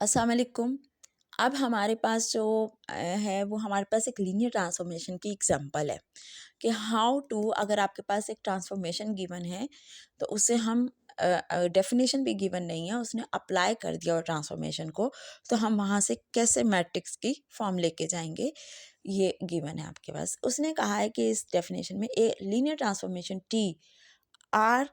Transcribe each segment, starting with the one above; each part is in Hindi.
अस्सलाम वालेकुम। अब हमारे पास जो है वो हमारे पास एक लीनियर ट्रांसफॉर्मेशन की एग्जांपल है कि हाउ टू अगर आपके पास एक ट्रांसफॉर्मेशन गिवन है तो उसे हम डेफिनेशन भी गिवन नहीं है, उसने अप्लाई कर दिया और ट्रांसफॉर्मेशन को, तो हम वहाँ से कैसे मैट्रिक्स की फॉर्म लेके जाएंगे, ये गिवन है आपके पास। उसने कहा है कि इस डेफिनेशन में a linear transformation T R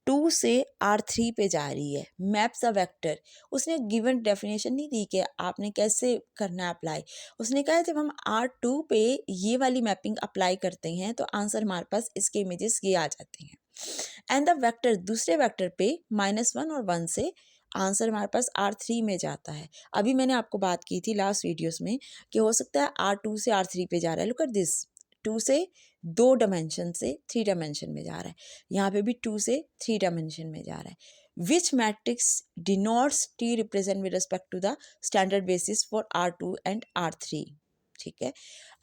two से R3 पे जा रही है, मैप्स अ वेक्टर। उसने गिवन डेफिनेशन नहीं दी कि आपने कैसे करना है अप्लाई। उसने कहा जब हम R2 पे ये वाली मैपिंग अप्लाई करते हैं तो आंसर हमारे पास इसके इमेजेस ये आ जाते हैं। एंड द वेक्टर दूसरे वेक्टर पे -1 और 1 से आंसर हमारे पास R3 में जाता है। अभी मैंने आपको बात की थी लास्ट वीडियोस में कि हो सकता है R2 से R3 पे जा रहा है। लुक एट दिस, 2 से 2 डायमेंशन से 3 डायमेंशन में जा रहा है। यहाँ पे भी 2 से 3 डायमेंशन में जा रहा है। Which matrix denotes T represent with respect to the standard basis for R2 and R3। ठीक है,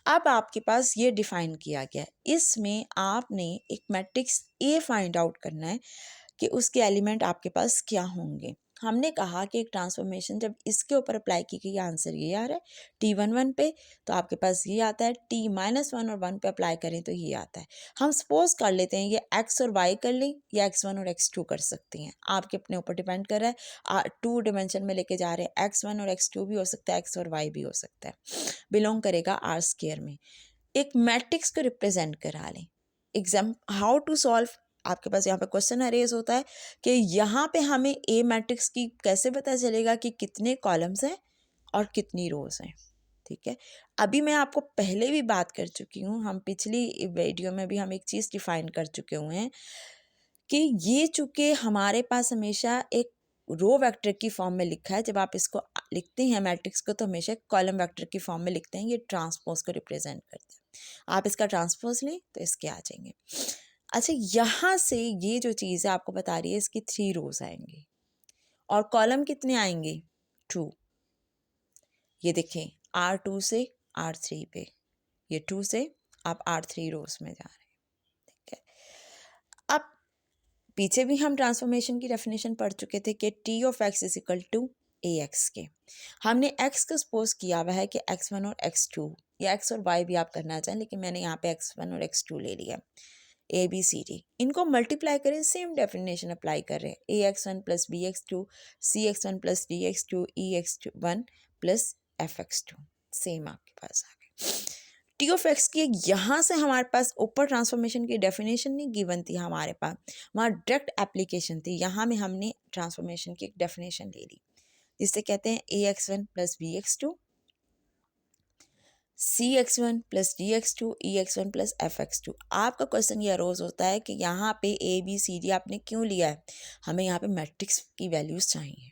अब आपके पास ये डिफाइन किया गया है। इसमें आपने एक मैट्रिक्स ए फाइंड आउट करना है कि उसके एलिमेंट आपके पास क्या होंगे। हमने कहा कि एक ट्रांसफॉर्मेशन जब इसके ऊपर अप्लाई की गई, आंसर ये आ रहा है T11 पे, तो आपके पास ये आता है। T-1 और 1 पे अप्लाई करें तो ये आता है। हम सपोज कर लेते हैं ये x और y कर लें या x1 और x2 कर सकते हैं, आपके अपने ऊपर डिपेंड कर रहा है। 2 डिमेंशन में लेके जा रहे हैं, x1 और x2 भी हो सकता है, x और y भी हो सकता है, बिलोंग करेगा R² में। एक मैट्रिक्स को रिप्रेजेंट करा लें। एग्जाम हाउ टू सॉल्व, आपके पास यहाँ पे क्वेश्चन अरेज होता है कि यहाँ पे हमें ए मैट्रिक्स की कैसे पता चलेगा कि कितने कॉलम्स हैं और कितनी रोज हैं। ठीक है, अभी मैं आपको पहले भी बात कर चुकी हूँ, हम पिछली वीडियो में भी हम एक चीज़ डिफाइन कर चुके हुए हैं कि ये चूँकि हमारे पास हमेशा एक रो वेक्टर की फॉर्म में लिखा है, जब आप इसको लिखते हैं मैट्रिक्स को तो हमेशा कॉलम वेक्टर की फॉर्म में लिखते हैं, ये ट्रांसपोज को रिप्रेजेंट करते हैं। आप इसका ट्रांसपोज लें तो इसके आ जाएंगे। अच्छा, यहाँ से ये जो चीज़ है आपको बता रही है इसकी 3 रोज आएंगी और कॉलम कितने आएंगे 2। ये देखें R2 से R3 पे, ये 2 से आप R3 रोज में जा रहे हैं। ठीक है, अब पीछे भी हम ट्रांसफॉर्मेशन की डेफिनेशन पढ़ चुके थे कि T of X is equal to A X के। हमने एक्स को सपोज किया हुआ है कि x1 और x2 या x और y भी आप करना चाहें, लेकिन मैंने यहाँ पे x1 और x2 ले लिया। ए बी सी डी इनको मल्टीप्लाई करें, सेम डेफिनेशन अप्लाई कर रहे हैं। A x1 plus B x2 C x1 plus D x2 E x1 plus F(x2) same आपके पास आ गए। टी ऑफ एक्स की यहाँ से हमारे पास ऊपर ट्रांसफॉर्मेशन की डेफिनेशन नहीं गिवन थी हमारे पास, वहाँ डायरेक्ट एप्लीकेशन थी। यहाँ में हमने ट्रांसफॉर्मेशन की एक डेफिनेशन ले ली जिससे कहते हैं A(x1 plus B(x2) C(x1 plus D(x2) E(x1 plus F(x2). आपका क्वेश्चन ये अरोज होता है कि यहाँ पे A B C D आपने क्यों लिया है, हमें यहाँ पे मैट्रिक्स की वैल्यूज चाहिए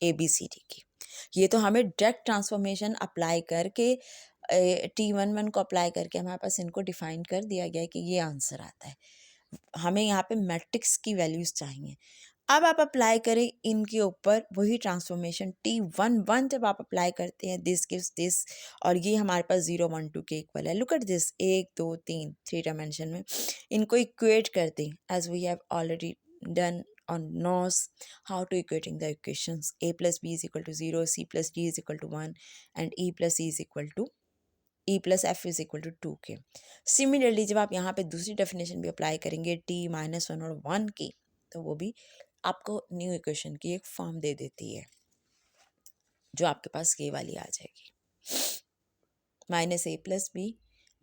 A B C D की। ये तो हमें डायरेक्ट ट्रांसफॉर्मेशन अप्लाई करके T11 को अप्लाई करके हमारे पास इनको डिफाइन कर दिया गया है कि ये आंसर आता है। हमें यहाँ पे मैट्रिक्स की वैल्यूज चाहिए। अब आप अप्लाई करें इनके ऊपर वही ट्रांसफॉर्मेशन T11 जब आप अप्लाई करते हैं, दिस गिव्स दिस, और ये हमारे पास 0 1 2 के इक्वल है। लुक एट दिस, 1 2 3 3 डायमेंशन में इनको इक्वेट कर दें as we have already done on knows how to equating the equations. A plus B is equal to 0, C plus D is equal to 1 and E plus E is equal to E plus F is equal to 2K. Similarly जब आप यहाँ पे दूसरी डेफिनेशन भी अप्लाई करेंगे T-1 और 1 की, तो वो भी आपको न्यू इक्वेशन की एक फॉर्म दे देती है जो आपके पास ये वाली आ जाएगी, -A plus B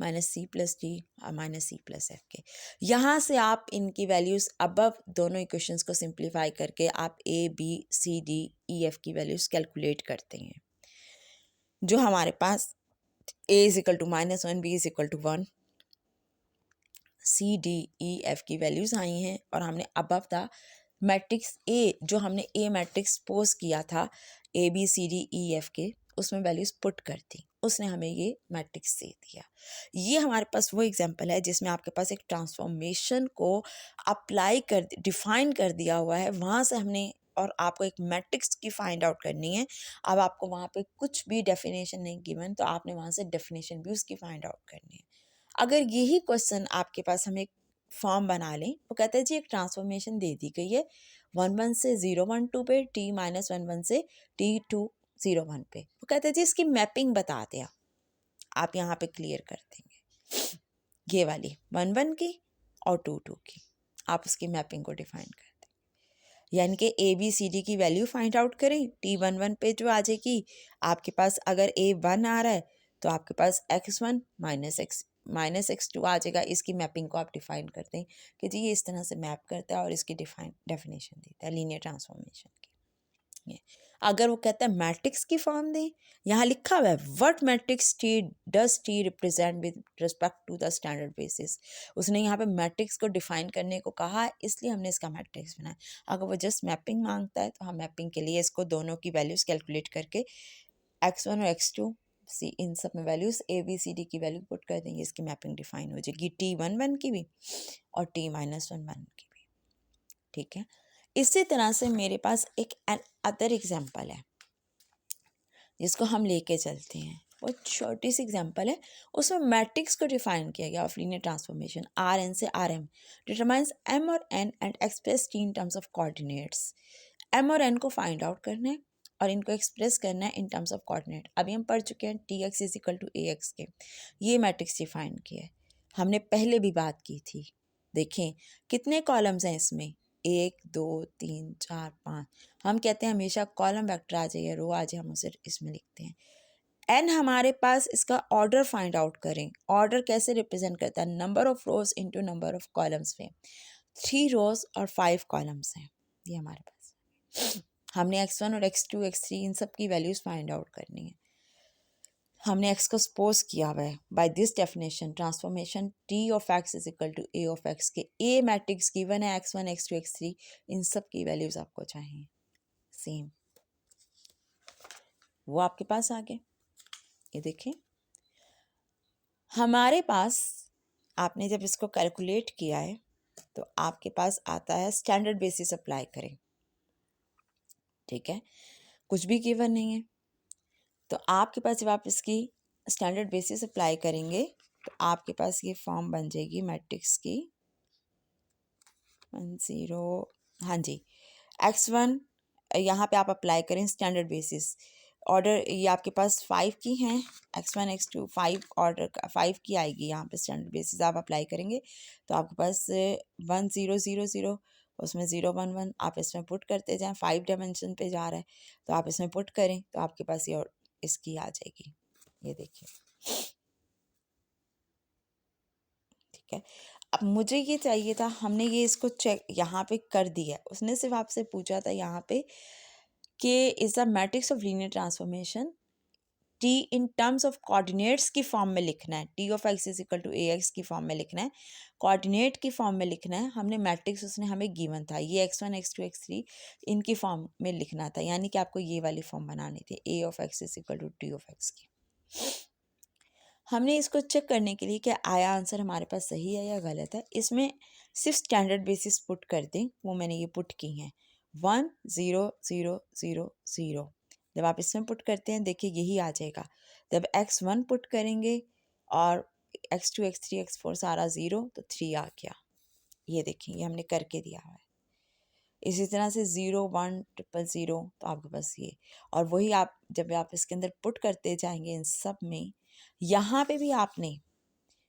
minus C plus D और माइनस सी प्लस एफ के। यहाँ से आप इनकी वैल्यूज़ अबव दोनों इक्वेशंस को सिंप्लीफाई करके आप A B C D E F की वैल्यूज़ कैलकुलेट करते हैं। जो हमारे पास A is equal to -1, B is equal to 1, C D E F की वैल्यूज़ आई हैं और हमने अबव द मैट्रिक्स ए, जो हमने ए मैट्रिक्स पोज किया था A B C D E F के, उसमें वैल्यूज़ पुट कर दी, उसने हमें ये मैट्रिक्स दे दिया। ये हमारे पास वो एग्जांपल है जिसमें आपके पास एक ट्रांसफॉर्मेशन को अप्लाई कर डिफाइन कर दिया हुआ है, वहाँ से हमने, और आपको एक मैट्रिक्स की फाइंड आउट करनी है। अब आपको वहाँ पे कुछ भी डेफिनेशन नहीं गिवन, तो आपने वहाँ से डेफिनेशन भी उसकी फाइंड आउट करनी है। अगर यही क्वेश्चन आपके पास हम एक फॉर्म बना लें, वो कहते हैं जी एक ट्रांसफॉर्मेशन दे दी गई है 1 1 से 0 1 2 पे, T-1 1 से T2 0 1 पे। वो कहते हैं जी इसकी मैपिंग बता दें आप यहाँ पे क्लियर कर देंगे, ये वाली 1 1 की और 2 2 की, आप उसकी मैपिंग को डिफाइन कर दें। यानी कि ABCD की वैल्यू फाइंड आउट करें, T11 पे जो आ जाएगी आपके पास, अगर A1 आ रहा है तो आपके पास x1 माइनस x2 आ जाएगा। इसकी मैपिंग को आप डिफाइन करते हैं कि जी ये इस तरह से मैप करता है और इसकी डेफिनेशन देता है लीनियर ट्रांसफॉर्मेशन की। अगर वो कहता है मैट्रिक्स की फॉर्म दें, यहाँ लिखा हुआ है what matrix T does T represent with respect to the standard basis. उसने यहाँ पे मैट्रिक्स को डिफाइन करने को कहा है, इसलिए हमने इसका मैट्रिक्स बनाया। अगर वो जस्ट मैपिंग मांगता है तो हम मैपिंग के लिए इसको दोनों की वैल्यूज कैलकुलेट करके x1 और x2 सी इन सब में वैल्यूज ABCD की वैल्यू पुट कर देंगे, इसकी मैपिंग डिफाइन हो जाएगी T11 की भी और T-1 की भी। ठीक है, इसी तरह से मेरे पास एक अदर एग्जाम्पल है जिसको हम लेके चलते हैं। वो छोटी सी एग्जाम्पल है, उसमें मैट्रिक्स को डिफाइन किया गया ऑफ लीनियर ट्रांसफॉर्मेशन Rn से Rm डिटरमाइंस M और N and express T in terms of coordinates. M और N को फाइंड आउट करना है और इनको एक्सप्रेस करना है इन टर्म्स ऑफ कोऑर्डिनेट। अभी हम पढ़ चुके हैं Tx is equal to AX के, ये मैट्रिक्स डिफाइन किया है, हमने पहले भी बात की थी। देखें कितने कॉलम्स हैं इसमें, 1 2 3 4 5। हम कहते हैं हमेशा कॉलम वेक्टर आ जाए या रो आ जाए, हम उसे इसमें लिखते हैं। एन हमारे पास, इसका ऑर्डर फाइंड आउट करें। ऑर्डर कैसे रिप्रेजेंट करता है, number of rose into number of columns में। 3 रोज और 5 कॉलम्स हैं ये हमारे पास। हमने x1 और x2 x3 इन सब की वैल्यूज फाइंड आउट करनी है। हमने x को सपोज किया हुआ है by this definition transformation T of x is equal to A of x के A मैट्रिक्स गिवन है x1 x2 x3, इन सब की वैल्यूज आपको चाहिए सेम, वो आपके पास आ गए। ये देखें हमारे पास, आपने जब इसको कैलकुलेट किया है तो आपके पास आता है स्टैंडर्ड बेसिस अप्लाई करें। ठीक है, कुछ भी गिवन नहीं है तो आपके पास जब आप इसकी स्टैंडर्ड बेसिस अप्लाई करेंगे तो आपके पास ये फॉर्म बन जाएगी मैट्रिक्स की 10, हाँ जी, x1 यहाँ पे आप अप्लाई करें स्टैंडर्ड बेसिस। ऑर्डर ये आपके पास 5 की हैं, x1 x2 5 ऑर्डर 5 की आएगी यहाँ पे स्टैंडर्ड बेसिस आप अप्लाई करेंगे तो आपके पास 1 0 0 0, उसमें 0 1 1 आप इसमें पुट करते जाएं। 5 डायमेंशन पे जा रहा है तो आप इसमें पुट करें तो आपके पास ये और इसकी आ जाएगी, ये देखिए। ठीक है, अब मुझे ये चाहिए था, हमने ये इसको चेक यहाँ पे कर दिया है, उसने सिर्फ आपसे पूछा था यहाँ पे कि is the matrix of linear transformation T in terms of coordinates की फॉर्म में लिखना है, T of x is equal to AX की फॉर्म में लिखना है, कोऑर्डिनेट की फॉर्म में लिखना है। हमने मैट्रिक्स उसने हमें गिवन था, ये x1 x2 x3 इनकी फॉर्म में लिखना था, यानी कि आपको ये वाली फॉर्म बनानी थी A of x is equal to T of x की। हमने इसको चेक करने के लिए कि आया आंसर हमारे पास सही है या गलत है, इसमें सिर्फ स्टैंडर्ड बेसिस पुट कर दें, वो मैंने ये पुट की हैं 1 0 0 0 0। जब आप इसमें पुट करते हैं देखिए यही आ जाएगा। जब x1 पुट करेंगे और x2 x3 x4 सारा 0 तो 3 आ गया, ये देखिए ये हमने करके दिया हुआ है। इसी तरह से 0 1 0 0 तो आपके पास ये, और वही आप जब आप इसके अंदर पुट करते जाएंगे इन सब में, यहाँ पे भी आपने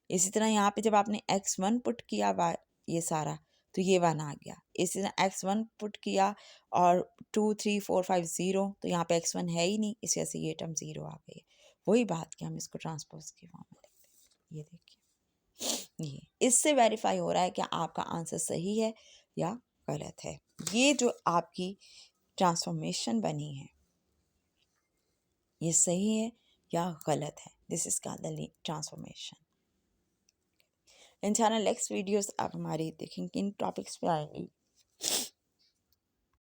इसी तरह यहाँ पे जब आपने x1 पुट किया ये सारा तो ये 1 आ गया। इसी तरह x1 पुट किया और 2 3 4 5 0 तो यहाँ पे x1 है ही नहीं, इस वजह से ये टर्म 0 आ गई। वही बात कि हम इसको ट्रांसपोज की फॉर्म में लिखते हैं। ये देखिए ये इससे वेरीफाई हो रहा है कि आपका आंसर सही है या गलत है। ये जो आपकी ट्रांसफॉर्मेशन बनी है ये सही है या गलत है, this is called the transformation. इंशाल्लाह नेक्स्ट वीडियोस आप हमारी देखेंगे इन टॉपिक्स पे आएंगी।